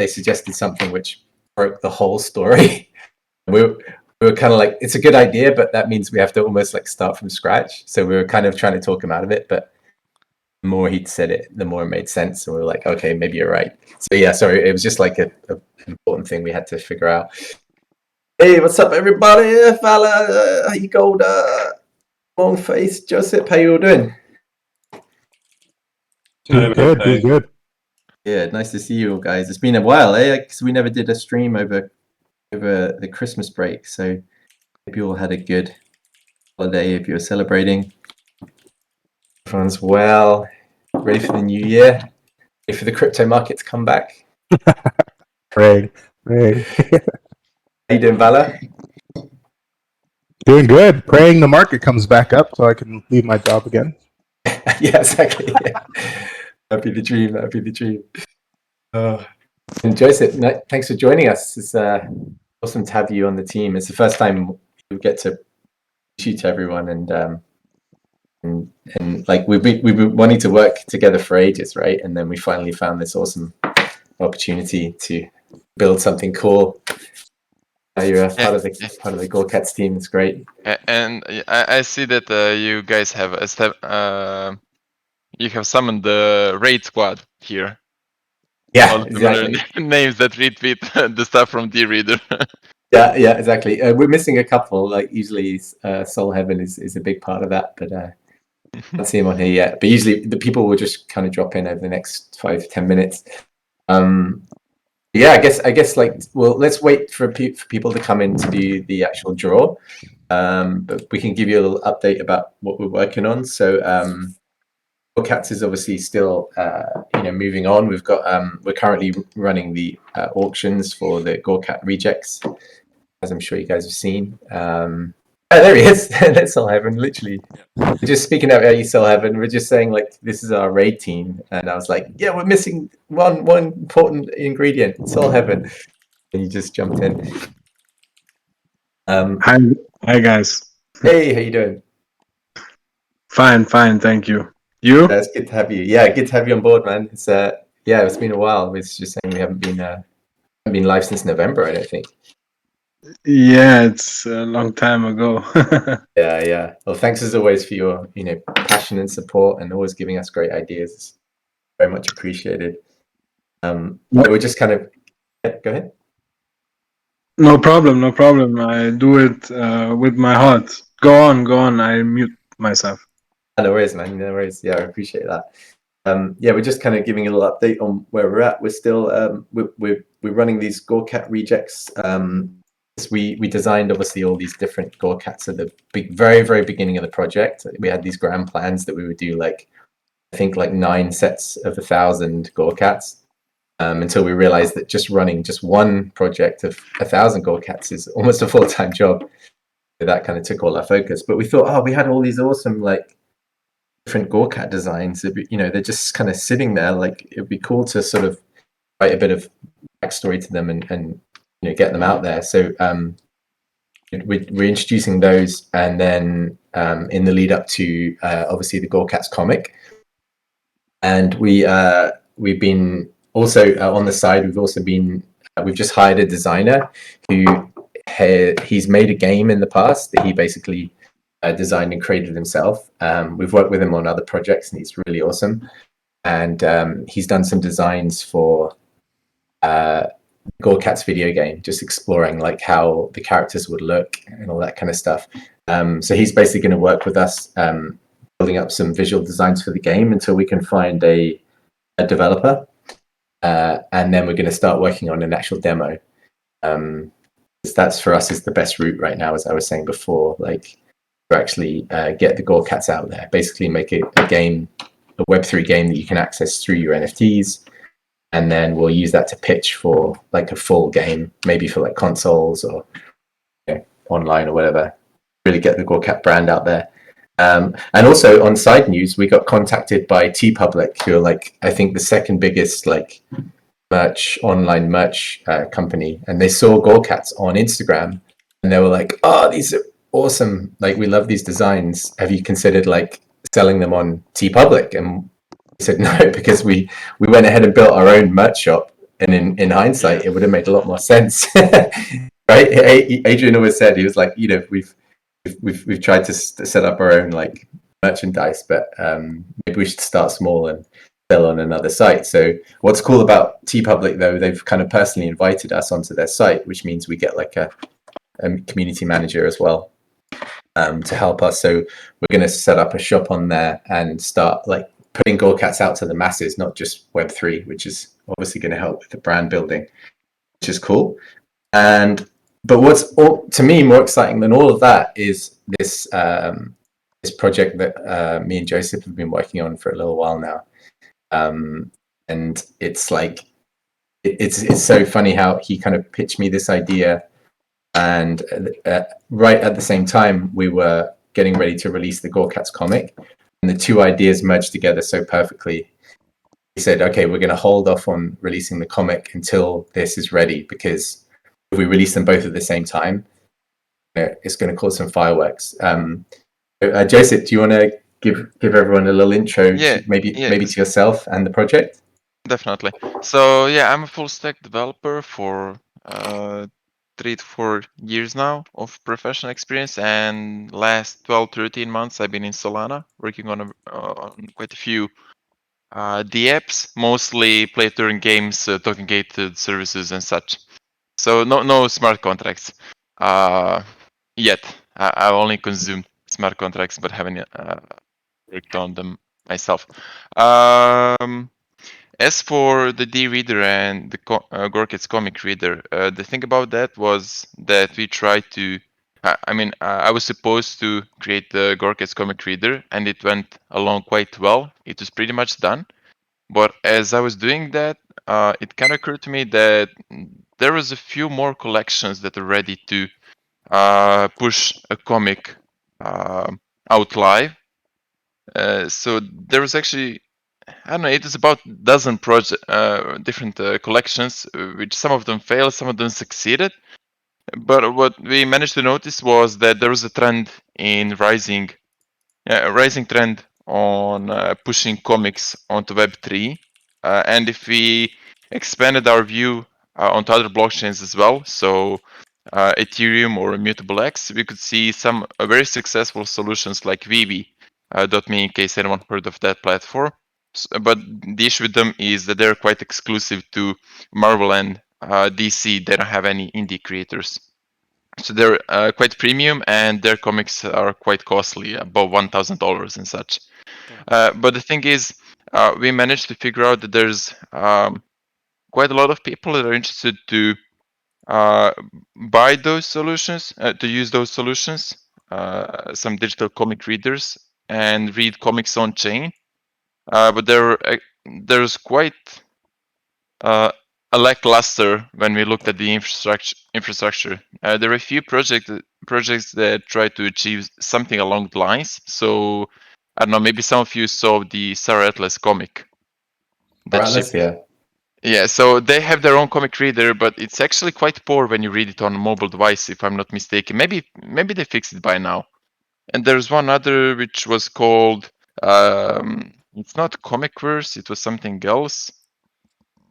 they suggested something which broke the whole story. we were kind of like, it's a good idea, but that means we have to almost like start from scratch. So we were kind of trying to talk him out of it, but the more he'd said it, the more it made sense. And we were like, okay, maybe you're right. So yeah, sorry, it was just like a important thing we had to figure out. Hey, what's up, everybody? Fella, how you going? Long face, Joseph, how you all doing? Doing good. Yeah, nice to see you all, guys. It's been a while, because we never did a stream over the Christmas break. So hope you all had a good holiday if you were celebrating. Everyone's well, ready for the new year, ready for the crypto market to come back. Great. How you doing, Vala? Doing good. Praying the market comes back up so I can leave my job again. Yeah, exactly. Yeah. Happy the dream. And Joseph, thanks for joining us. It's awesome to have you on the team. It's the first time we get to shoot to everyone, and like we've been wanting to work together for ages, right? And then we finally found this awesome opportunity to build something cool. You're part of the GoCats team. It's great. And I see that you guys have you have summoned the raid squad here. Yeah, all exactly. Names that retweet the stuff from D-Reader. Yeah, exactly. We're missing a couple. Like usually, Soul Heaven is a big part of that, but I can't see him on here yet. But usually, the people will just kind of drop in over the next 5-10 minutes. Yeah, I guess like, well, let's wait for people to come in to do the actual draw. But we can give you a little update about what we're working on. So GoCats is obviously still moving on. We've got we're currently running the auctions for the GoCat rejects, as I'm sure you guys have seen. There he is. That's Soul Heaven, literally. Just speaking of you, Soul Heaven, we're just saying like this is our raid team, and I was like, yeah, we're missing one important ingredient, Soul Heaven, and you just jumped in. Hi guys. Hey, how you doing? Fine, thank you. You? It's good to have you. Yeah, good to have you on board, man. It's it's been a while. It's just saying we haven't been live since November, I don't think. Yeah, it's a long time ago. Yeah. Well, thanks as always for your passion and support, and always giving us great ideas. It's very much appreciated. We're just kind of go ahead. No problem. I do it with my heart. Go on. I mute myself. No worries, man. No worries. Yeah, I appreciate that. We're just kind of giving a little update on where we're at. We're still we're running these GoCat rejects. We designed obviously all these different GoCats at the very, very beginning of the project. We had these grand plans that we would do I think 9 sets of 1,000 GoCats. Until we realized that just running just one project of 1,000 GoCats is almost a full-time job. So that kind of took all our focus. But we thought, we had all these awesome different GoCat designs. They're just kind of sitting there. It'd be cool to sort of write a bit of backstory to them and get them out there. So we're introducing those, and then in the lead up to obviously the GoCats comic, and we've been also on the side. We've just hired a designer who he's made a game in the past that he basically designed and created himself. We've worked with him on other projects, and he's really awesome. And he's done some designs for GoCats video game, just exploring how the characters would look and all that kind of stuff. So he's basically going to work with us, building up some visual designs for the game until we can find a developer, and then we're going to start working on an actual demo. That's for us is the best route right now, as I was saying before. To actually get the GoCats out there, basically make a game, a Web3 game that you can access through your NFTs. And then we'll use that to pitch for a full game, maybe for consoles or online or whatever. Really get the GoCat brand out there. And also on side news, we got contacted by TeePublic, who are I think the second biggest online merch company, and they saw GoCats on Instagram, and they were like, "Oh, these are awesome! We love these designs. Have you considered selling them on TeePublic?" And said no, because we went ahead and built our own merch shop And in hindsight, it would have made a lot more sense, right? Adrian always said, he was like, we've tried to set up our own like merchandise, but maybe we should start small and sell on another site. So what's cool about TeePublic, though, they've kind of personally invited us onto their site, which means we get like a community manager as well to help us. So we're going to set up a shop on there and start like putting Gorecats out to the masses, not just Web3, which is obviously going to help with the brand building, which is cool. But what's to me more exciting than all of that is this this project that me and Joseph have been working on for a little while now, and it's like it's so funny how he kind of pitched me this idea, and right at the same time we were getting ready to release the Gorecats comic, and the two ideas merged together so perfectly. He said, okay, we're going to hold off on releasing the comic until this is ready, because if we release them both at the same time, it's going to cause some fireworks. Joseph, do you want to give everyone a little intro, maybe to yourself and the project? Definitely. So yeah, I'm a full stack developer for 3 to 4 years now of professional experience, and last 12-13 months I've been in Solana working on quite a few DApps, mostly play to earn games, token gated services and such. So no smart contracts yet. I only consumed smart contracts, but haven't worked on them myself. As for the D reader and the Gorecats comic reader, the thing about that was that we tried to. I was supposed to create the Gorecats comic reader, and it went along quite well. It was pretty much done. But as I was doing that, it kind of occurred to me that there was a few more collections that are ready to push a comic out live. So there was actually, I don't know, it was about a dozen different collections, which some of them failed, some of them succeeded. But what we managed to notice was that there was a trend in rising trend on pushing comics onto Web3. And if we expanded our view onto other blockchains as well, so Ethereum or Immutable X, we could see some very successful solutions like Vivi.me, in case anyone heard of that platform. But the issue with them is that they're quite exclusive to Marvel and DC. They don't have any indie creators. So they're quite premium, and their comics are quite costly, above $1,000 and such. But the thing is, we managed to figure out that there's quite a lot of people that are interested to buy those solutions, to use those solutions, some digital comic readers, and read comics on chain. But there's quite a lackluster when we looked at the infrastructure. There are a few projects that try to achieve something along the lines. So I don't know, maybe some of you saw the Sarah Atlas comic. Atlas, yeah. Yeah, so they have their own comic reader, but it's actually quite poor when you read it on a mobile device, if I'm not mistaken. Maybe they fixed it by now. And there's one other which was called it's not Comicverse, it was something else.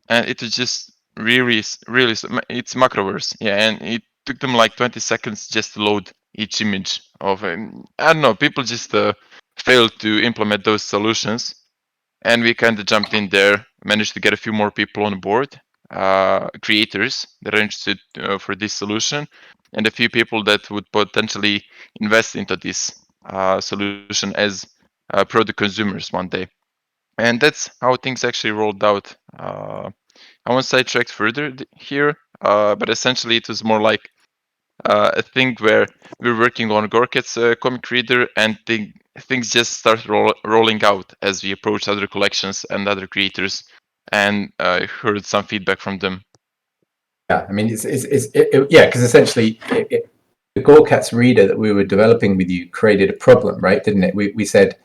And it was just really it's Macroverse. Yeah, and it took them like 20 seconds just to load each image of I don't know, people just failed to implement those solutions. And we kind of jumped in there, managed to get a few more people on board, creators that are interested for this solution, and a few people that would potentially invest into this solution as product consumers one day. And that's how things actually rolled out. I won't sidetrack further here, but essentially it was more like a thing where we're working on Gorecats comic reader, and things just start rolling out as we approach other collections and other creators, and heard some feedback from them. Yeah, I mean, yeah, because essentially the Gorecats reader that we were developing with you created a problem, right? Didn't it? We said,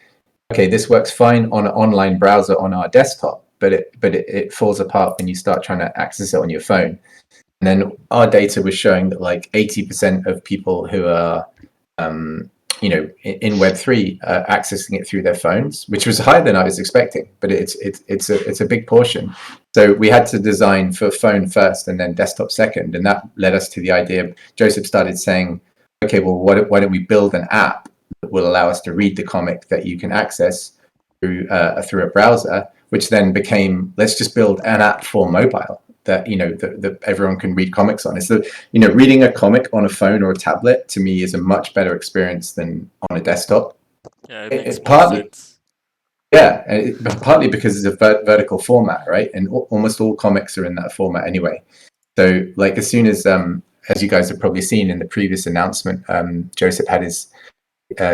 okay, this works fine on an online browser on our desktop, but it falls apart when you start trying to access it on your phone. And then our data was showing that like 80% of people who are in Web3, accessing it through their phones, which was higher than I was expecting, but it's a big portion. So we had to design for phone first and then desktop second, and that led us to the idea. Joseph started saying, okay, well, why don't we build an app that will allow us to read the comic that you can access through a browser, which then became, let's just build an app for mobile that that everyone can read comics on. So reading a comic on a phone or a tablet to me is a much better experience than on a desktop. Yeah, it makes It's more partly sense. partly because it's a vertical format, right? And almost all comics are in that format anyway. So like as soon as you guys have probably seen in the previous announcement, Joseph had his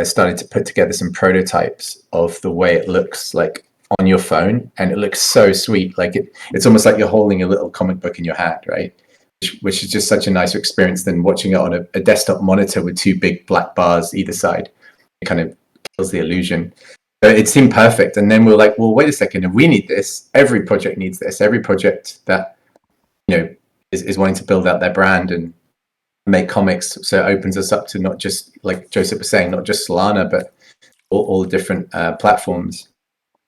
started to put together some prototypes of the way it looks like on your phone, and it looks so sweet. Like it's almost like you're holding a little comic book in your hand, right? Which is just such a nicer experience than watching it on a desktop monitor with two big black bars either side. It kind of kills the illusion. So it seemed perfect, and then we were like, well, wait a second, if we need this, every project needs this. Every project that is wanting to build out their brand and make comics, so it opens us up to not just, like Joseph was saying, not just Solana, but all the different platforms.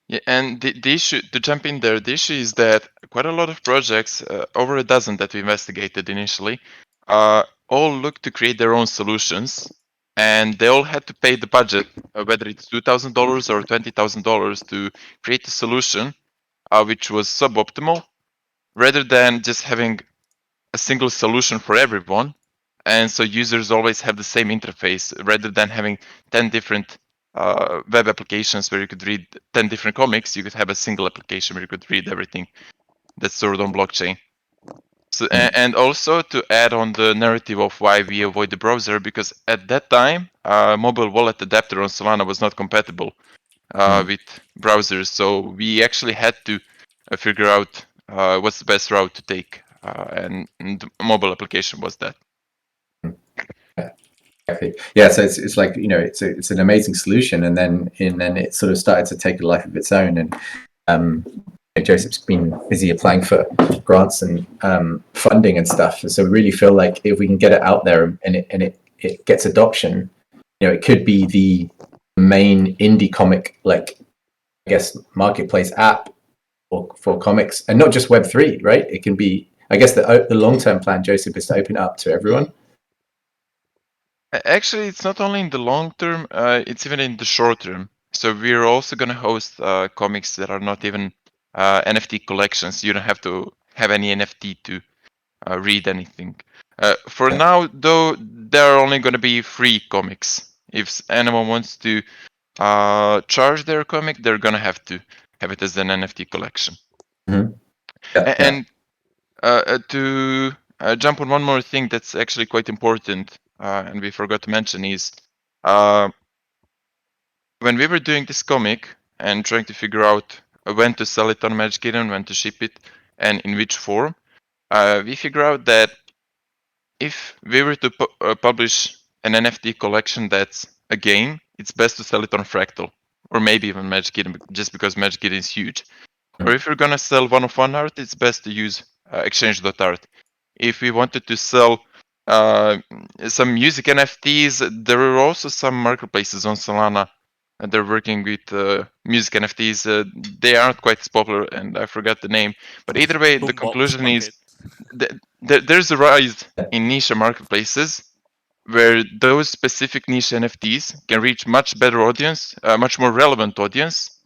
Yeah, and the issue, to jump in there, the issue is that quite a lot of projects, over a dozen that we investigated initially, all look to create their own solutions, and they all had to pay the budget, whether it's $2,000 or $20,000 to create a solution, which was suboptimal, rather than just having a single solution for everyone. And so users always have the same interface, rather than having 10 different web applications where you could read 10 different comics. You could have a single application where you could read everything that's stored on blockchain. So, and also to add on the narrative of why we avoid the browser, because at that time, mobile wallet adapter on Solana was not compatible with browsers. So we actually had to figure out what's the best route to take, and the mobile application was that. Exactly. Yeah, so it's like it's an amazing solution, and then it sort of started to take a life of its own. And Joseph's been busy applying for grants and funding and stuff. So we really feel like if we can get it out there and it gets adoption, it could be the main indie comic, like I guess, marketplace app for comics, and not just Web3, right? It can be, I guess, the long-term plan, Joseph, is to open it up to everyone. Actually, it's not only in the long term, it's even in the short term. So we're also going to host comics that are not even NFT collections. You don't have to have any NFT to read anything. For now, though, there are only going to be free comics. If anyone wants to charge their comic, they're going to have it as an NFT collection. Mm-hmm. And to jump on one more thing that's actually quite important, and we forgot to mention, is when we were doing this comic and trying to figure out when to sell it on Magic Eden, when to ship it, and in which form, we figured out that if we were to publish an NFT collection that's a game, it's best to sell it on Fractal, or maybe even Magic Eden, just because Magic Eden is huge. Or if you're gonna sell one-of-one art, it's best to use exchange.art. If we wanted to sell some music NFTs, there are also some marketplaces on Solana, and they're working with music NFTs. They aren't quite as popular, and I forgot the name. But either way, the conclusion is there's a rise in niche marketplaces where those specific niche NFTs can reach much better audience, much more relevant audience,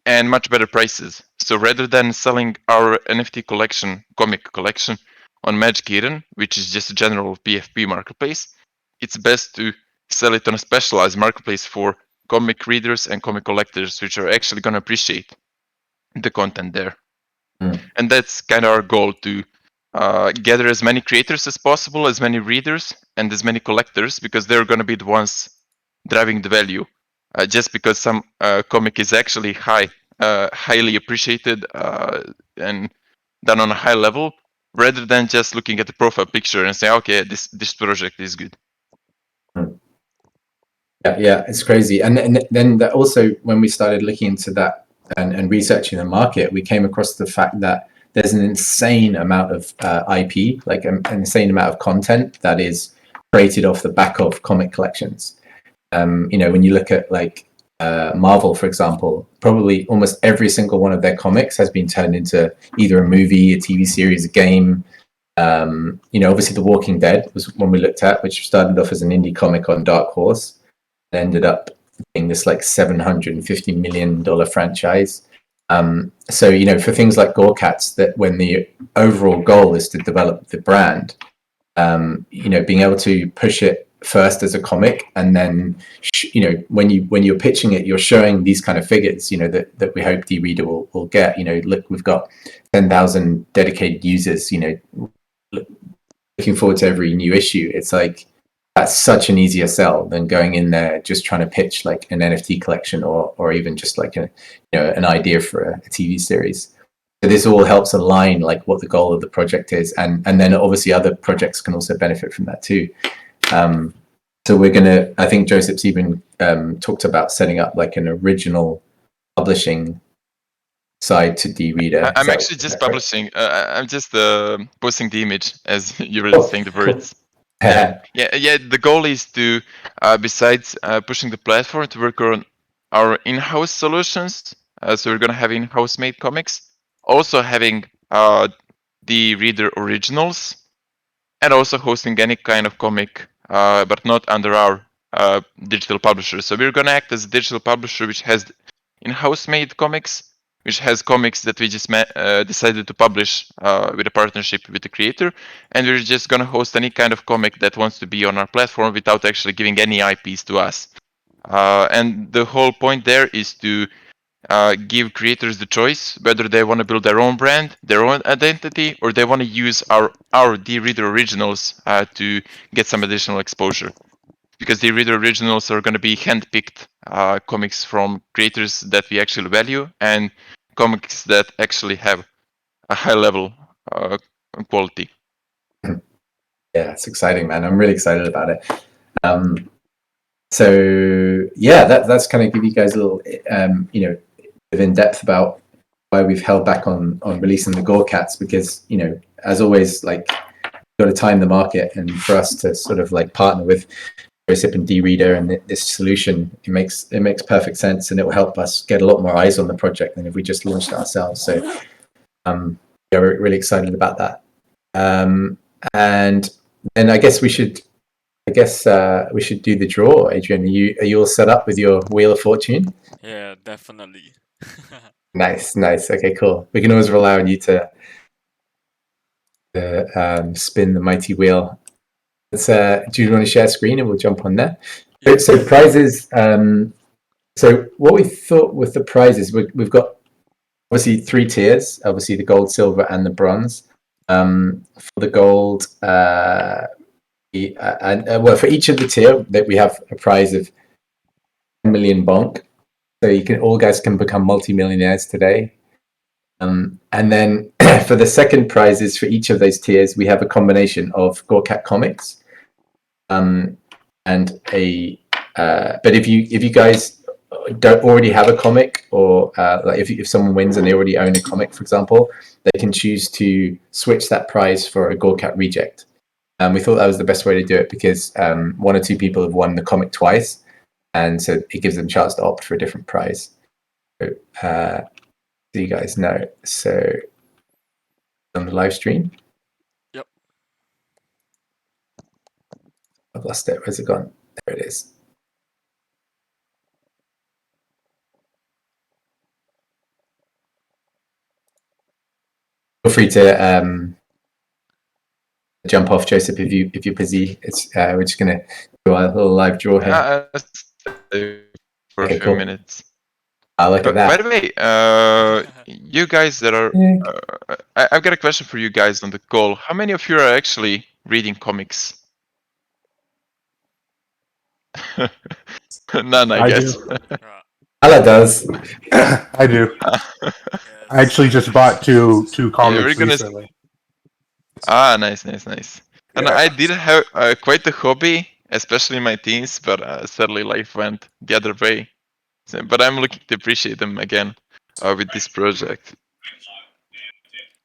and much better prices. So rather than selling our NFT collection, comic collection, on Magic Eden, which is just a general PFP marketplace, it's best to sell it on a specialized marketplace for comic readers and comic collectors, which are actually going to appreciate the content there. And that's kind of our goal, to gather as many creators as possible, as many readers, and as many collectors, because they're going to be the ones driving the value. Just because some comic is actually highly appreciated and done on a high level, rather than just looking at the profile picture and say, okay, this project is good. Yeah, it's crazy. And then also, when we started looking into that and researching the market, we came across the fact that there's an insane amount of IP, like an insane amount of content that is created off the back of comic collections. When you look at like Marvel, for example, probably almost every single one of their comics has been turned into either a movie, a TV series, a game. Obviously The Walking Dead was one we looked at, which started off as an indie comic on Dark Horse, and ended up being this like $750 million franchise. For things like Gore Cats, that when the overall goal is to develop the brand, being able to push it first as a comic, and then when you're pitching it, you're showing these kind of figures, that we hope D-Reader will get. Look, we've got 10,000 dedicated users. Looking forward to every new issue. It's like that's such an easier sell than going in there just trying to pitch like an NFT collection or even just like an idea for a TV series. So this all helps align like what the goal of the project is, and then obviously other projects can also benefit from that too. So I think Joseph's even talked about setting up like an original publishing side to D-Reader. I'm actually just publishing. I'm just posting the image as you were saying the words. Cool. Yeah. The goal is to, besides pushing the platform, to work on our in-house solutions. So we're gonna have in-house made comics, also having the reader originals, and also hosting any kind of comic, but not under our digital publisher. So we're gonna act as a digital publisher which has in-house made comics, which has comics that we just decided to publish with a partnership with the creator, and we're just gonna host any kind of comic that wants to be on our platform without actually giving any IPs to us. And the whole point there is to give creators the choice whether they want to build their own brand, their own identity, or they want to use our D-Reader originals to get some additional exposure. Because D-Reader originals are going to be handpicked comics from creators that we actually value, and comics that actually have a high level quality. Yeah, it's exciting, man. I'm really excited about it. That's kind of give you guys a little, in depth about why we've held back on releasing the Gore Cats, because as always, like, got to time the market, and for us to sort of like partner with Joseph and D-Reader and this solution, it makes perfect sense, and it will help us get a lot more eyes on the project than if we just launched it ourselves. So we're really excited about that. And then I guess we should do the draw. Adrian, are you all set up with your Wheel of Fortune? Yeah, definitely. Nice. Okay, cool. We can always rely on you to spin the mighty wheel. Do you want to share screen and we'll jump on there? Yeah. So prizes. So what we thought with the prizes, we've got obviously 3 tiers. Obviously the gold, silver, and the bronze. For the gold, for each of the tier that we have a prize of 10 million bonk. So all guys can become multi-millionaires today. And then for the second prizes for each of those tiers, we have a combination of Gorecat comics, but if you guys don't already have a comic, or like if someone wins and they already own a comic, for example, they can choose to switch that prize for a Gorecat reject. We thought that was the best way to do it, because 1 or 2 people have won the comic twice, and so it gives them a chance to opt for a different prize. So you guys know. So on the live stream. Yep. I've lost it. Where's it gone? There it is. Feel free to jump off, Joseph, if you're busy. We're just gonna do our little live draw here. For a few minutes. I look at that. By the way, you guys that are, I've got a question for you guys on the call. How many of you are actually reading comics? None, I guess. Ala does. I do. I actually just bought two comics recently. Nice. And Yeah. I did have quite a hobby, especially in my teens, but sadly life went the other way. So, but I'm looking to appreciate them again with this project.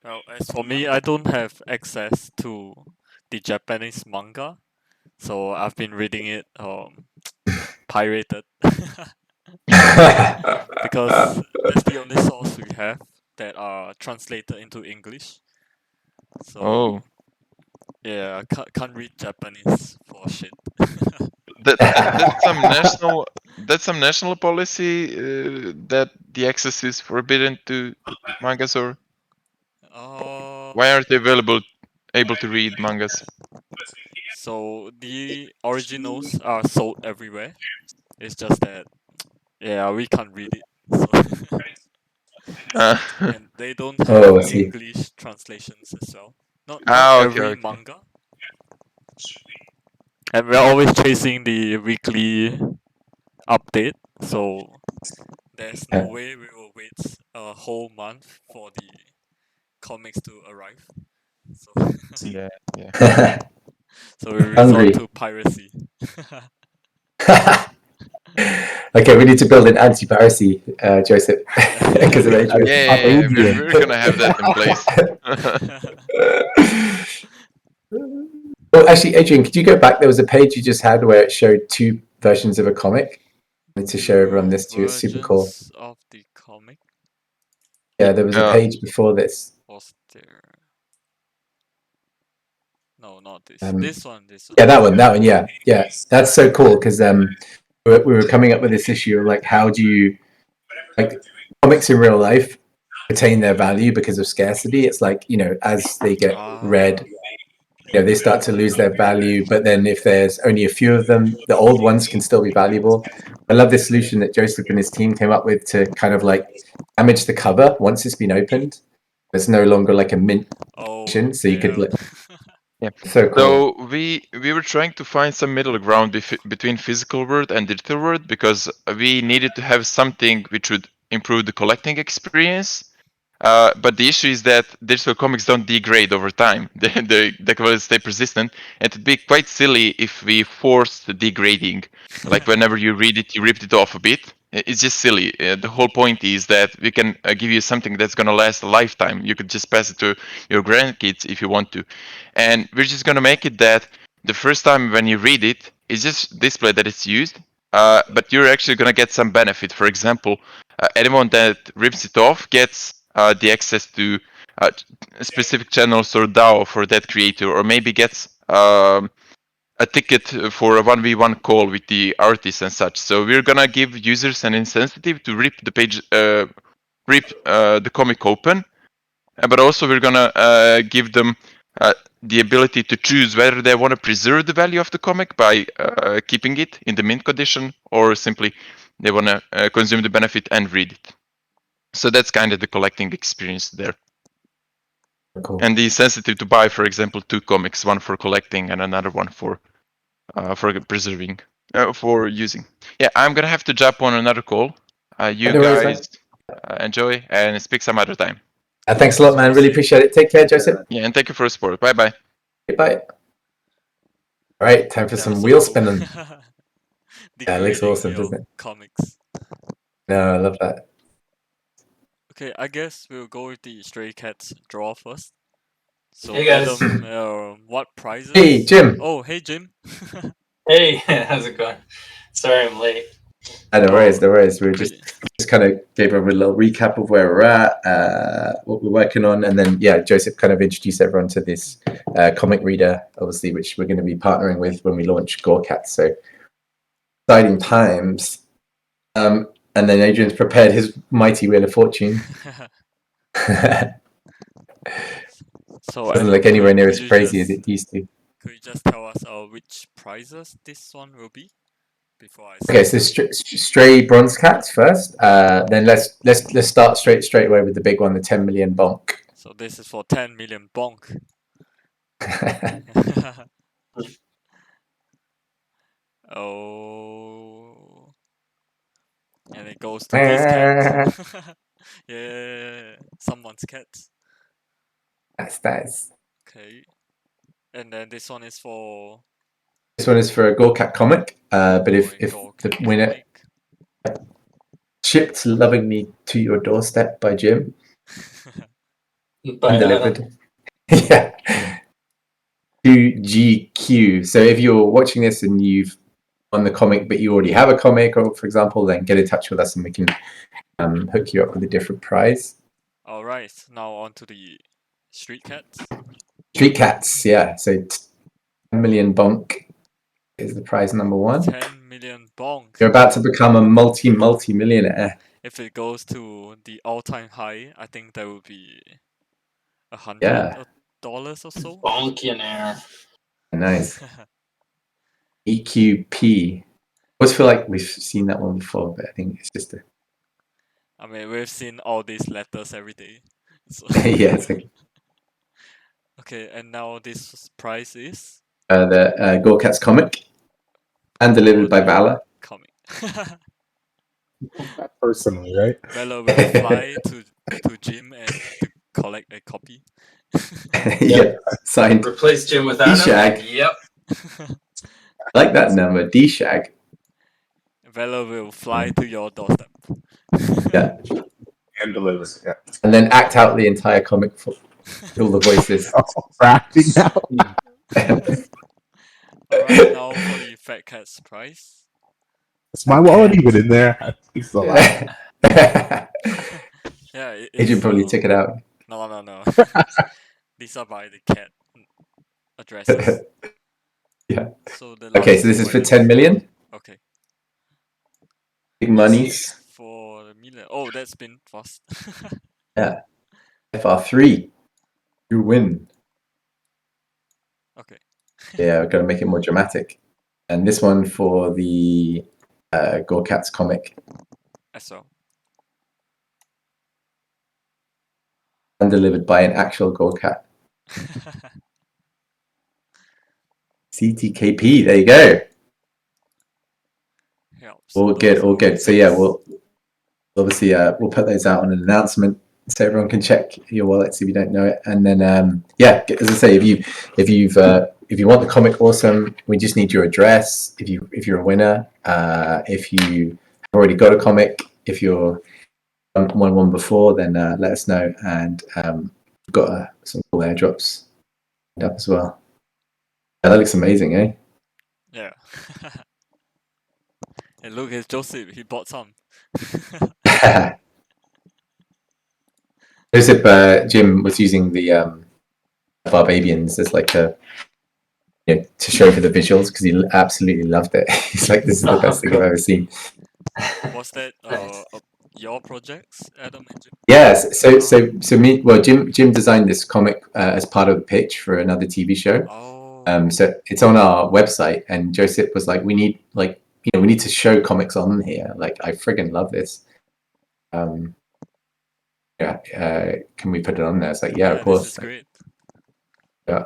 Well, as for me, I don't have access to the Japanese manga, so I've been reading it pirated. Because that's the only source we have that are translated into English. So yeah, I can't read Japanese for shit. That's some national policy that the access is forbidden to mangas, or why aren't they able to read mangas? So the originals are sold everywhere. It's just that yeah, we can't read it. So and they don't have I see. English translations as well. Not okay, every okay. manga. And we're always chasing the weekly update, so there's no way we will wait a whole month for the comics to arrive. So Yeah. so we Hungry. resort to piracy. Okay, we need to build an anti-piracy, Joseph, because of Adrian. Yeah, we're gonna have that in place. Well, actually, Adrian, could you go back? There was a page you just had where it showed 2 versions of a comic. I need to show everyone this too. It's super cool. Versions of the comic. Yeah, there was a page before this. Was there? No, not this. This one. Yeah, that one. Yeah. That's so cool because we were coming up with this issue of like, how do you, like, comics in real life retain their value because of scarcity? It's like, you know, as they get read, you know, they start to lose their value. But then if there's only a few of them, the old ones can still be valuable. I love this solution that Joseph and his team came up with to kind of like damage the cover once it's been opened. There's no longer like a mint edition, so you could like. Yeah. So cool. So we were trying to find some middle ground between physical world and digital world, because we needed to have something which would improve the collecting experience. But the issue is that digital comics don't degrade over time. They will stay persistent, and it'd be quite silly if we forced the degrading. Like whenever you read it, you ripped it off a bit. It's just silly. The whole point is that we can give you something that's gonna last a lifetime. You could just pass it to your grandkids if you want to, and we're just gonna make it that the first time when you read it, it's just displayed that it's used. But you're actually gonna get some benefit. For example, anyone that rips it off gets the access to specific channels or DAO for that creator, or maybe gets a ticket for a 1v1 call with the artist and such. So we're gonna give users an incentive to rip the page, rip the comic open, but also we're gonna give them the ability to choose whether they want to preserve the value of the comic by keeping it in the mint condition, or simply they want to consume the benefit and read it. So that's kind of the collecting experience there. Cool. And the incentive to buy, for example, 2 comics, one for collecting and another one for preserving, for using. Yeah, I'm gonna have to jump on another call. You guys enjoy and speak some other time. Thanks a lot, man. Really appreciate it. Take care, Joseph. Yeah, and thank you for the support. Bye bye. Bye. All right, time for some wheel spinning. Yeah, it looks awesome, doesn't it? Comics. No, I love that. Okay, I guess we'll go with the Stray Cats draw first. So hey guys. Adam, what prizes? Hey, Jim. Oh, hey, Jim. Hey, how's it going? Sorry I'm late. No worries. We were just kind of gave a little recap of where we're at, what we're working on, and then Joseph kind of introduced everyone to this comic reader, obviously, which we're going to be partnering with when we launch Gorecat. So exciting times. And then Adrian's prepared his mighty Wheel of Fortune. So doesn't look anywhere near as crazy as it used to. Could you just tell us which prizes this one will be? Okay, so stray bronze cats first. Then let's start straight away with the big one, the 10 million bonk. So this is for 10 million bonk. Oh, and it goes to this cat. Yeah, someone's cat. That's nice. Okay, and then this one is for. This one is for a Gorecat comic, but if the winner shipped lovingly to your doorstep by Jim, delivered, yeah, to GQ. So if you're watching this and you've on the comic, but you already have a comic, or for example, then get in touch with us and we can hook you up with a different prize. All right, now on to the street cats. Street cats, yeah. So 10 million bonk is the prize number 1. 10 million bonk. You're about to become a multi-millionaire. If it goes to the all-time high, I think that would be $100 Yeah. or so. Bonkionaire. Nice. EQP. I always feel like we've seen that one before, but I think it's just a... I mean, we've seen all these letters every day. So yeah, it's like... Okay, and now this prize is? The Gore Cats comic. And delivered by Valor. Comic. Personally, right? Valor will fly to Jim and to collect a copy. Yeah, signed. Replace Jim with Adam. D-Shag. Yep. I like that number, D-Shag. Valor will fly to your doorstep. Yeah. And deliver. Yeah. And then act out the entire comic for all the voices. Acting out. Alright, now for the Fat Cat's prize. Is my wallet even in there? It's alive. Yeah, Agent probably took it out. No. These are by the cat addresses. Yeah. So the Okay, so this is for 10 million. Okay. Big monies. For the million. Oh, that's been fast. Yeah. FR3. You win. Okay. Yeah, we've got to make it more dramatic. And this one for the Gore Cats comic. As well. And delivered by an actual Gore Cat. CTKP, there you go. Helps. All good. So yeah, we'll obviously we'll put those out on an announcement so everyone can check your wallets if you don't know it. And then yeah, as I say, if you want the comic, awesome. We just need your address. If you're a winner, if you have already got a comic, if you're won one before, then let us know. And we've got some cool airdrops lined up as well. Yeah, that looks amazing, eh? Yeah. And look, it's Joseph. He bought some. Joseph, Jim was using the Barbabians as like a, to show for the visuals because he absolutely loved it. He's like, this is the best thing I've ever seen. Was that your projects, Adam and Jim? Yes. Jim designed this comic as part of the pitch for another TV show. Oh. So it's on our website, and Joseph was like, we need to show comics on here. Like, I friggin' love this. Can we put it on there? It's like, yeah, of course. This is great. Yeah.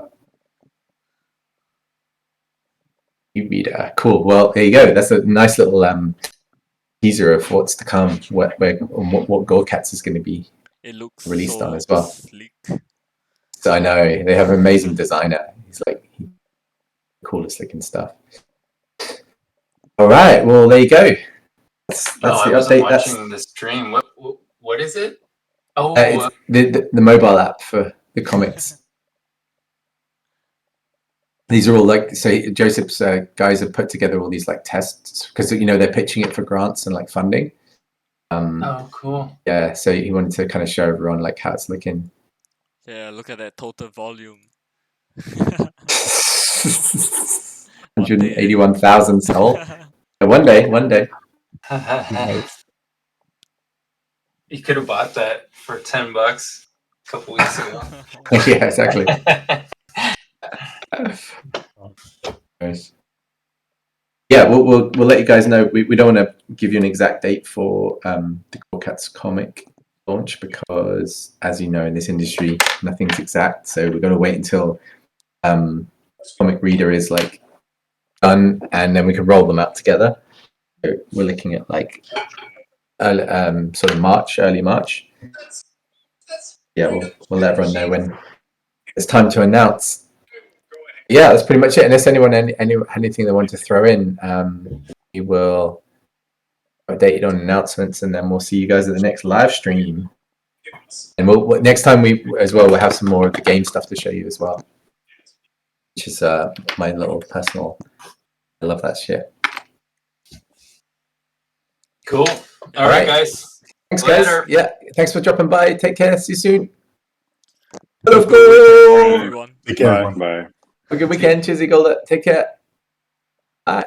E-reader. Cool. Well, there you go. That's a nice little teaser of what's to come. What Gore Cats is going to be released on as well. Sleek. So I know they have an amazing designer. He's like the coolest looking stuff. All right. Well, there you go. That's the I update. wasn't watching the stream. What is it? Oh, it's the mobile app for the comics. These are all like, so Joseph's guys have put together all these like tests because they're pitching it for grants and like funding. oh, cool. Yeah, so he wanted to kind of show everyone like how it's looking. Yeah, look at that total volume. 181,000 sold. One day. You could have bought that for $10 a couple weeks ago. Yeah, exactly. Nice. Yeah, we'll let you guys know. We don't want to give you an exact date for the Gore Cats comic launch because, as you know, in this industry, nothing's exact. So we're going to wait until comic reader is like done, and then we can roll them out together. So we're looking at like sort of March, early March. Yeah, we'll let everyone know when it's time to announce. Yeah, that's pretty much it. Unless anyone anything they want to throw in, we will update it on announcements, and then we'll see you guys at the next live stream. And next time we'll have some more of the game stuff to show you as well, which is my little personal. I love that shit. Cool. All right, guys. Thanks, Later. guys. Yeah, thanks for dropping by. Take care. See you soon. Have a Let's good weekend, go. everyone. Take care, Bye. everyone. Bye. Have a good weekend. Cheers, Golda. Take care. Bye.